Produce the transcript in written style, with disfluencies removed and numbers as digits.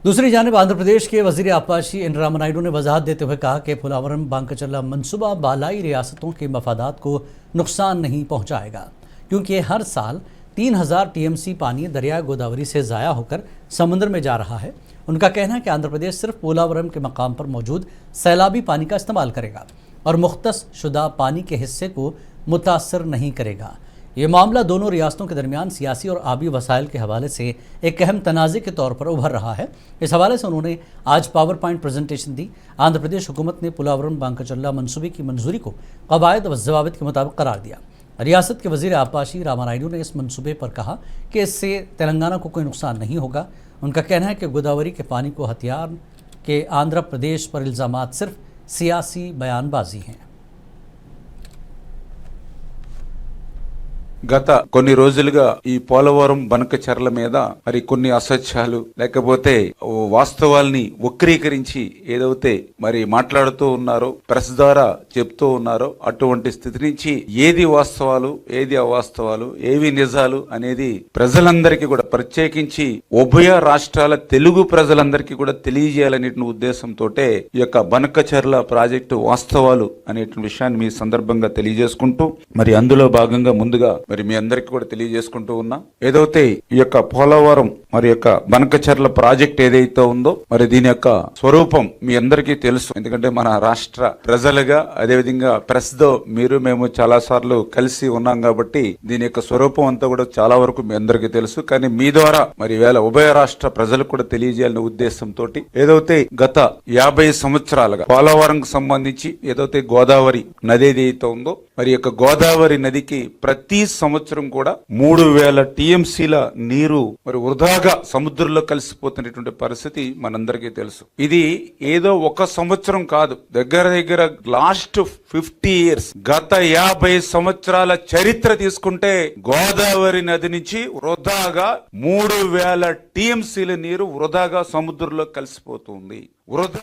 दूसरी जानिब आंध्र प्रदेश के वजीर आबपाशी एन रामानायडू ने वजाहत देते हुए कहा कि पोलावरम बांकचर्ला मनसूबा बालाई रियासतों के मफादात को नुकसान नहीं पहुंचाएगा, क्योंकि हर साल 3000 टीएमसी पानी दरिया गोदावरी से ज़ाया होकर समुद्र में जा रहा है। उनका कहना है कि आंध्र प्रदेश सिर्फ पोलावरम के मकाम पर मौजूद सैलाबी पानी का इस्तेमाल करेगा और मुख्तस शुदा पानी के हिस्से को मुतासर नहीं करेगा। ये मामला दोनों रियासतों के दरमियान सियासी और आबी वसाइल के हवाले से एक अहम तनाज़े के तौर पर उभर रहा है। इस हवाले से उन्होंने आज पावर पॉइंट प्रेजेंटेशन दी। आंध्र प्रदेश हुकूमत ने पोलावरम बांकचर्ला मनसूबे की मंजूरी को कवायद व ज़वाबित के मुताबिक करार दिया। रियासत के वजीर आबपाशी रामानायडू ने इस मनसूबे पर कहा कि इससे तेलंगाना को कोई नुकसान नहीं होगा। उनका कहना है कि गोदावरी के पानी को हथियार के आंध्र प्रदेश पर इल्ज़ामात सिर्फ सियासी बयानबाजी हैं। గత కొన్ని రోజులుగా ఈ పోలవరం బనకచెర్ల మీద మరి కొన్ని అసత్యాలు లేకపోతే వాస్తవాల్ని వక్రీకరించి ఏదైతే మరి మాట్లాడుతూ ఉన్నారో, ప్రెస్ ద్వారా చెప్తూ ఉన్నారో, అటువంటి స్థితి నుంచి ఏది వాస్తవాలు ఏది అవాస్తవాలు ఏవి నిజాలు అనేది ప్రజలందరికీ కూడా, ప్రత్యేకించి ఉభయ రాష్ట్రాల తెలుగు ప్రజలందరికీ కూడా తెలియజేయాలనే ఉద్దేశంతో ఈ యొక్క బనకచెర్ల ప్రాజెక్టు వాస్తవాలు అనే విషయాన్ని మీ సందర్భంగా తెలియజేసుకుంటూ, మరి అందులో భాగంగా ముందుగా మరి మీ అందరికీ కూడా తెలియజేసుకుంటూ ఉన్నా, ఏదైతే ఈ యొక్క పోలవరం మరి యొక్క బనకచెర్ల ప్రాజెక్ట్ ఏదైతే ఉందో, మరి దీని యొక్క స్వరూపం మీ అందరికీ తెలుసు. ఎందుకంటే మన రాష్ట్ర ప్రజలుగా, అదేవిధంగా ప్రెస్ తో మేము చాలా సార్లు కలిసి ఉన్నాం కాబట్టి దీని యొక్క స్వరూపం అంతా కూడా చాలా వరకు మీ అందరికీ తెలుసు. కానీ మీ ద్వారా మరి వేళ ఉభయ రాష్ట్ర ప్రజలకు కూడా తెలియజేయాలనే ఉద్దేశంతో ఏదైతే గత 50 సంవత్సరాలుగా పోలవరం సంబంధించి ఏదైతే గోదావరి నది ఏదైతే ఉందో, మరి యొక్క గోదావరి నదికి ప్రతి సంవత్సరం కూడా 3000 టీఎంసీల నీరు మరి వృధాగా సముద్రంలో కలిసిపోతున్నటువంటి పరిస్థితి మనందరికీ తెలుసు. ఇది ఏదో ఒక సంవత్సరం కాదు, దగ్గర లాస్ట్ 50 ఇయర్స్, గత 50 సంవత్సరాల చరిత్ర తీసుకుంటే గోదావరి నది నుంచి వృధాగా 3000 టీఎంసీల నీరు వృధాగా సముద్రంలో కలిసిపోతుంది. వృధా